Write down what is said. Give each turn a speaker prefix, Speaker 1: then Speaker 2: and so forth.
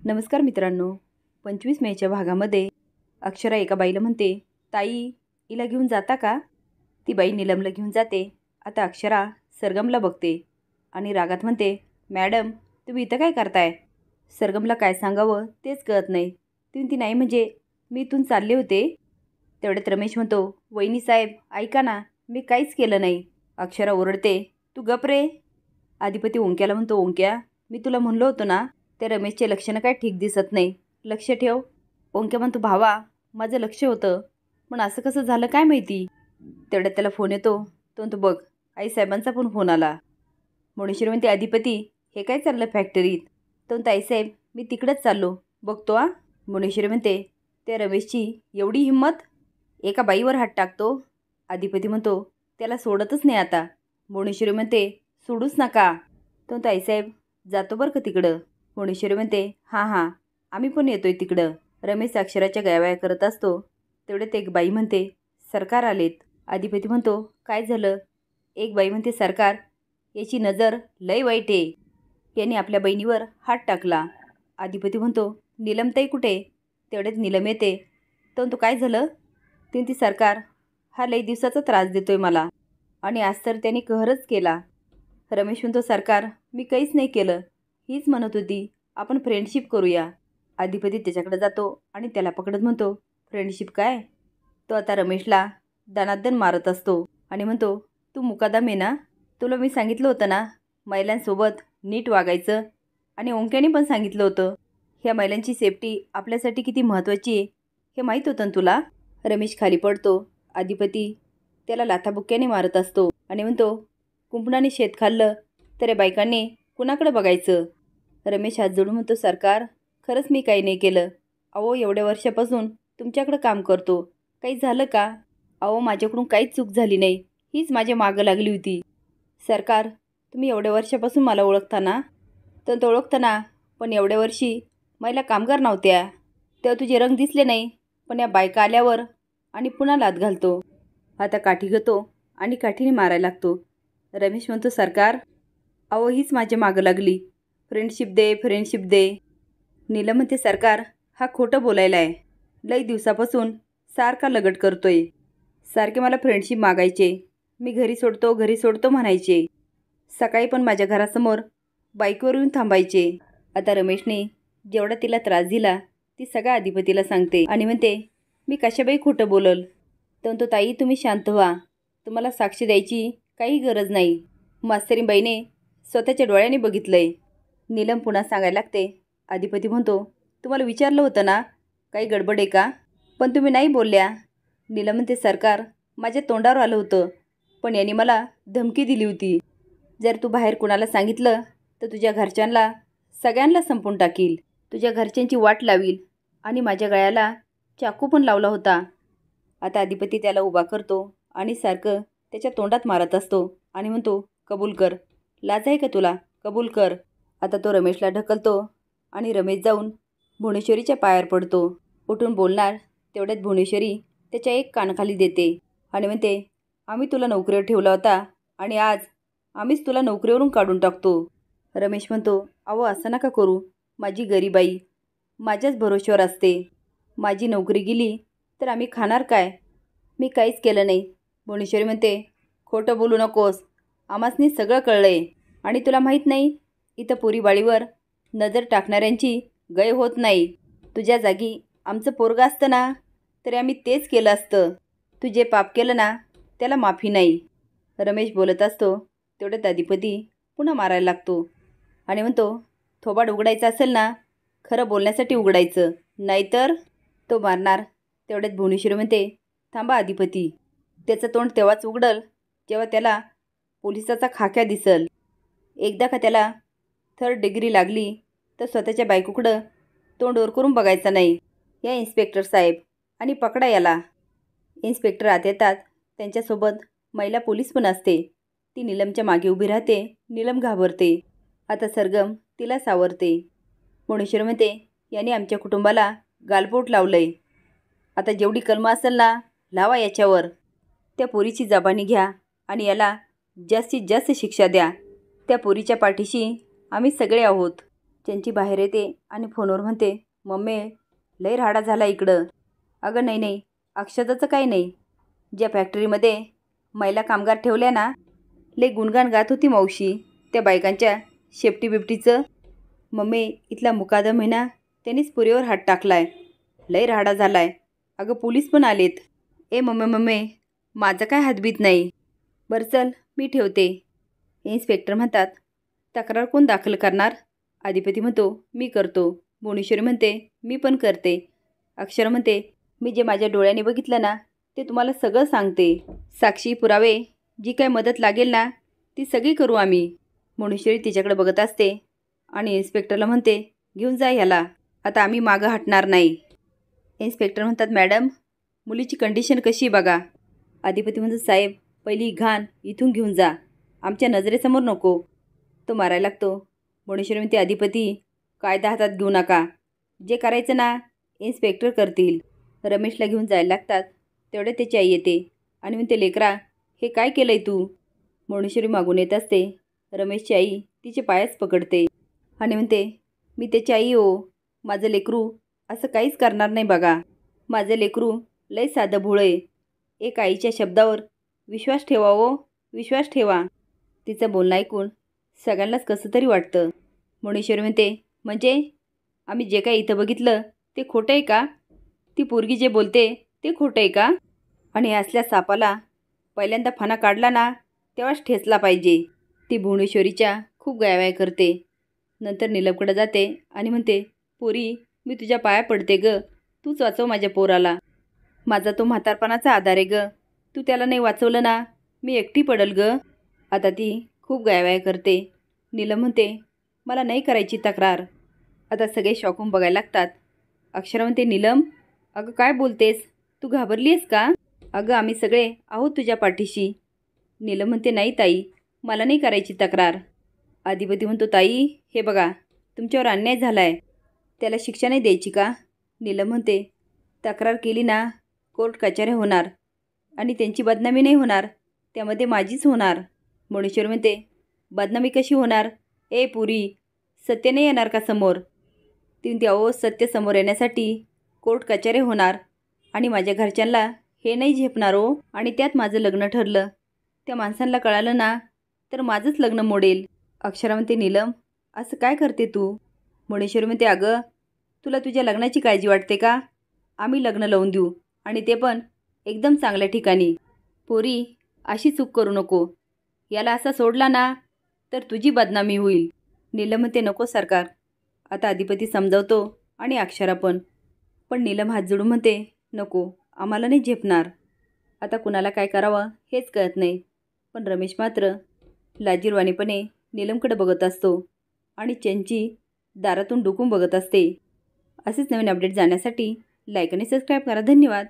Speaker 1: नमस्कार मित्रांनो. 25 मेच्या भागामध्ये अक्षरा एका बाईला म्हणते, ताई हिला घेऊन जाता का? ती बाई नीलमला घेऊन जाते. आता अक्षरा सरगमला बघते आणि रागात म्हणते, मॅडम तुम्ही इथं काय करताय? सरगमला काय सांगावं तेच कळत नाही. ती नाही म्हणजे मी इथून चालले होते. तेवढ्यात रमेश म्हणतो, वहिनी साहेब ऐका ना, मी काहीच केलं नाही. अक्षरा ओरडते, तू गप रे. अधिपती ओंक्याला म्हणतो, ओंक्या मी तुला म्हणलो होतो ना, त्या रमेशचे लक्षणं काय ठीक दिसत नाही, लक्ष ठेव. ओंक्या म्हणतो, भावा माझं लक्ष होतं, पण असं कसं झालं काय माहिती. तेवढ्यात त्याला फोन येतो. तो म्हणतो, बघ आईसाहेबांचा पण फोन आला. म्हणून म्हणते, अधिपती हे काय चाललं फॅक्टरीत? तो म्हणतो, आईसाहेब मी तिकडंच चाललो, बघतो आ. मुनेश्वरी म्हणते, त्या रमेशची एवढी हिंमत, एका बाईवर हात टाकतो. अधिपती म्हणतो, त्याला सोडतच नाही आता. मुनेश्वरी म्हणते, सोडूच नका. तो म्हणतो, आईसाहेब जातो बरं का तिकडं. मुनेश्वरी म्हणते, हां हां आम्ही पण येतोय तिकडं. रमेश अक्षराच्या गायवाया करत असतो. तेवढ्यात एक बाई म्हणते, सरकार आलेत. अधिपती म्हणतो, काय झालं? एक बाई म्हणते, सरकार याची नजर लय वाईट आहे, याने आपल्या बहिणीवर हात टाकला. अधिपती म्हणतो, नीलमताई कुठे? तेवढ्यात नीलम येते. तो म्हणतो, काय झालं? ती म्हणते, सरकार हा लई दिवसाचा त्रास देतोय मला, आणि आज तर त्याने कहरच केला. रमेश म्हणतो, सरकार मी काहीच नाही केलं, हीच म्हणत होती आपण फ्रेंडशिप करूया. अधिपती त्याच्याकडे जातो आणि त्याला पकडत म्हणतो, फ्रेंडशिप काय? तो आता रमेशला दणादण मारत असतो आणि म्हणतो, तू मुकादम आहे ना, तुला मी सांगितलं होतं ना महिलांसोबत नीट वागायचं, आणि ओंक्याने पण सांगितलं होतं, ह्या महिलांची सेफ्टी आपल्यासाठी किती महत्त्वाची आहे हे माहीत होतं ना तुला. रमेश खाली पडतो. अधिपती त्याला लाथाबुक्क्याने मारत असतो आणि म्हणतो, कुंपणाने शेत खाल्लं तर या बायकांनी कुणाकडे बघायचं? रमेश हात जोडून म्हणतो, सरकार खरंच मी काही नाही केलं. अहो एवढ्या वर्षापासून तुमच्याकडं काम करतो, काही झालं का? अहो माझ्याकडून काहीच चूक झाली नाही, हीच माझ्या मागं लागली होती. सरकार तुम्ही एवढ्या वर्षापासून मला ओळखता ना? तर ओळखता ना, पण एवढ्या वर्षी महिला कामगार नव्हत्या तेव्हा तुझे रंग दिसले नाही, पण या बायका आल्यावर आणि पुन्हा लाथ घालतो. आता काठी घेतो आणि काठीने मारायला लागतो. रमेश म्हणतो, सरकार अहो हीच माझ्या मागं लागली, फ्रेंडशिप दे फ्रेंडशिप दे. नीलम म्हणते, सरकार हा खोटं बोलायला आहे, लई दिवसापासून सारखा लगट करतोय, सारखे मला फ्रेंडशिप मागायचे, मी घरी सोडतो म्हणायचे, सकाळी पण माझ्या घरासमोर बाईकवर येऊन थांबायचे. आता रमेशने जेवढा तिला त्रास दिला ती सगळ्या अधिपतीला सांगते आणि म्हणते, मी कशाबाई खोटं बोलल? तर म्हणतो, ताई तुम्ही शांत व्हा, तुम्हाला साक्ष द्यायची काही गरज नाही, मास्तरीबाईने स्वतःच्या डोळ्याने बघितलंय. नीलम पुन्हा सांगायला लागते. अधिपती म्हणतो, तुम्हाला विचारलं होतं ना काही गडबड आहे का, पण तुम्ही नाही बोलल्या. नीलम म्हणते, सरकार माझ्या तोंडावर आलं होतं, पण यांनी मला धमकी दिली होती, जर तू बाहेर कुणाला सांगितलं तर तुझ्या घरच्यांना सगळ्यांना संपून टाकील, तुझ्या घरच्यांची वाट लावील, आणि माझ्या गळ्याला चाकू पण लावला होता. आता अधिपती त्याला उभा करतो आणि सारखं त्याच्या तोंडात मारत असतो आणि म्हणतो, कबूल कर, लाज आहे का तुला, कबूल कर. आता तो रमेशला ढकलतो आणि रमेश जाऊन भुवनेश्वरीच्या पायावर पडतो. उठून बोलणार तेवढ्यात भुवनेश्वरी त्याच्या एक कानाखाली देते आणि म्हणते, आम्ही तुला नोकरीवर ठेवला होता आणि आज आम्हीच तुला नोकरीवरून काढून टाकतो. रमेश म्हणतो, अहो असं नका करू, माझी गरीबाई माझ्याच भरोश्यावर असते, माझी नोकरी गेली तर आम्ही खाणार काय? मी काहीच केलं नाही. भुवनेश्वरी म्हणते, खोटं बोलू नकोस, आम्हासनी सगळं कळलं आहे, आणि तुला माहीत नाही इथं पोरीबाळीवर नजर टाकणाऱ्यांची गय होत नाही. तुझ्या जागी आमचं पोरगं असतं ना तरी आम्ही तेच केलं असतं. तू जे पाप केलं ना त्याला माफी नाही. रमेश बोलत असतो. तेवढ्यात अधिपती पुन्हा मारायला लागतो आणि म्हणतो, थोबाड उघडायचं असेल ना खरं बोलण्यासाठी उघडायचं, नाहीतर तो मारणार. तेवढ्यात भुवनेश्वरी म्हणते, थांबा अधिपती, त्याचं तोंड तेव्हाच उघडल जेव्हा त्याला पोलिसाचा खाक्या दिसल. एकदा का त्याला 3rd डिग्री लागली तर स्वतःच्या बायकोकडं तोंड वर करून बघायचं नाही. या इन्स्पेक्टर साहेब आणि पकडा याला. इन्स्पेक्टर आत येतात. त्यांच्यासोबत महिला पोलीस पण असते. ती नीलमच्या मागे उभी राहते. नीलम घाबरते. आता सरगम तिला सावरते. भुवनेश्वरी म्हणते, याने आमच्या कुटुंबाला गालबोट लावलंय, आता जेवढी कलमं असेल ना लावा याच्यावर. त्या पोरीची जबानी घ्या आणि याला जास्तीत जास्त शिक्षा द्या. त्या पोरीच्या पाठीशी आम्ही सगळे आहोत. त्यांची बाहेर येते आणि फोनवर म्हणते, मम्मी लय राडा झाला इकडं. अगं नाही नाही, अक्षताचं काही नाही. ज्या फॅक्टरीमध्ये महिला कामगार ठेवल्या ना, लय गुणगान गात होती मावशी त्या बायकांच्या शेपटी बिपटीचं. मम्मी इथला मुकादम आहे ना, त्यांनीच पुरीवर हात टाकलाय. लय राडा झालाय. अगं पोलीस पण आलेत. ए मम्मी मम्मी, माझं काय हातबीत नाही. बरं चल मी ठेवते. इन्स्पेक्टर म्हणतात, तक्रार कोण दाखल करणार? अधिपती म्हणतो, मी करतो. भुवनेश्वरी म्हणते, मी पण करते. अक्षरा म्हणते, मी जे माझ्या डोळ्याने बघितलं ना, ते तुम्हाला सगळं सांगते. साक्षी पुरावे जी काय मदत लागेल ना, ती सगळी करू आम्ही. भुवनेश्वरी तिच्याकडे बघत असते आणि इन्स्पेक्टरला म्हणते, घेऊन जा ह्याला, आता आम्ही मागं हटणार नाही. इन्स्पेक्टर म्हणतात, मॅडम मुलीची कंडिशन कशी बघा. अधिपती म्हणतो, साहेब पहिली घाण इथून घेऊन जा, आमच्या नजरेसमोर नको. तो मारायला लागतो. भुवनेश्वरी म्हणते, अधिपती कायदा हातात घेऊ नका. जे करायचं ना इन्स्पेक्टर करतील. रमेशला घेऊन जायला लागतात. तेवढे त्याची आई येते आणि म्हणते, लेकरा हे काय केलंय तू? भुवनेश्वरी मागून येत असते. रमेशची आई तिचे पायच पकडते आणि म्हणते, मी त्याची आई हो, माझं लेकरू असं काहीच करणार नाही बघा. माझं लेकरू लय साधं भोळं आहे. एक आईच्या शब्दावर विश्वास ठेवा हो, विश्वास ठेवा. तिचं बोलणं ऐकून सगळ्यांनाच कसं तरी वाटतं. भुवनेश्वरी म्हणते, म्हणजे आम्ही जे काही इथं बघितलं ते खोटं आहे का? ती पोरगी जे बोलते ते खोटं आहे का? आणि असल्या सापाला पहिल्यांदा फणा काढला ना, तेव्हाच ठेचला पाहिजे. ती भुवनेश्वरीच्या खूप गायवाय करते. नंतर नीलमकडे जाते आणि म्हणते, पोरी मी तुझ्या पाया पडते ग, तूच वाचव माझ्या पोराला. माझा तो म्हातारपणाचा आधार आहे ग, तू त्याला नाही वाचवलं ना, मी एकटी पडल ग. आता ती खूप गायवाय करते. नीलम म्हणते, मला नाही करायची तक्रार. आता सगळे शॉकून बघायला लागतात. अक्षरा म्हणते, नीलम अगं काय बोलतेस, तू घाबरली आहेस का? अगं आम्ही सगळे आहोत तुझ्या पाठीशी. नीलम म्हणते, नाही ताई, मला नाही करायची तक्रार. अधिपती म्हणतो, ताई हे बघा तुमच्यावर अन्याय झाला आहे, त्याला शिक्षा नाही द्यायची का? नीलम म्हणते, तक्रार केली ना कोर्ट कचऱ्या होणार आणि त्यांची बदनामी नाही होणार, त्यामध्ये माझीच होणार. भुवनेश्वरी म्हणते, बदनामी कशी होणार? ए पुरी, सत्य नाही येणार का समोर? ती म्हणते, अहो सत्य समोर येण्यासाठी कोर्ट कचऱ्या होणार आणि माझ्या घरच्यांना हे नाही झेपणार हो. आणि त्यात माझं लग्न ठरलं, त्या माणसांना कळालं ना तर माझंच लग्न मोडेल. अक्षरा म्हणते, नीलम असं काय करते तू? भुवनेश्वरी म्हणते, अगं तुला तुझ्या लग्नाची काळजी वाटते का? आम्ही लग्न लावून देऊ आणि ते पण एकदम चांगल्या ठिकाणी. पोरी अशी चूक करू नको, याला असा सोडला ना तर तुझी बदनामी होईल. नीलम म्हणते, नको सरकार. आता अधिपती समजावतो आणि अक्षरा पण नीलम हात जोडून म्हणते, नको आम्हाला नाही झेपणार. आता कुणाला काय करावं हेच कळत नाही. पण रमेश मात्र लाजीरवाणीपणे नीलमकडे बघत असतो आणि चंची दारातून डुकून बघत असते. असेच नवीन अपडेट जाण्यासाठी लाईक आणि सबस्क्राईब करा. धन्यवाद.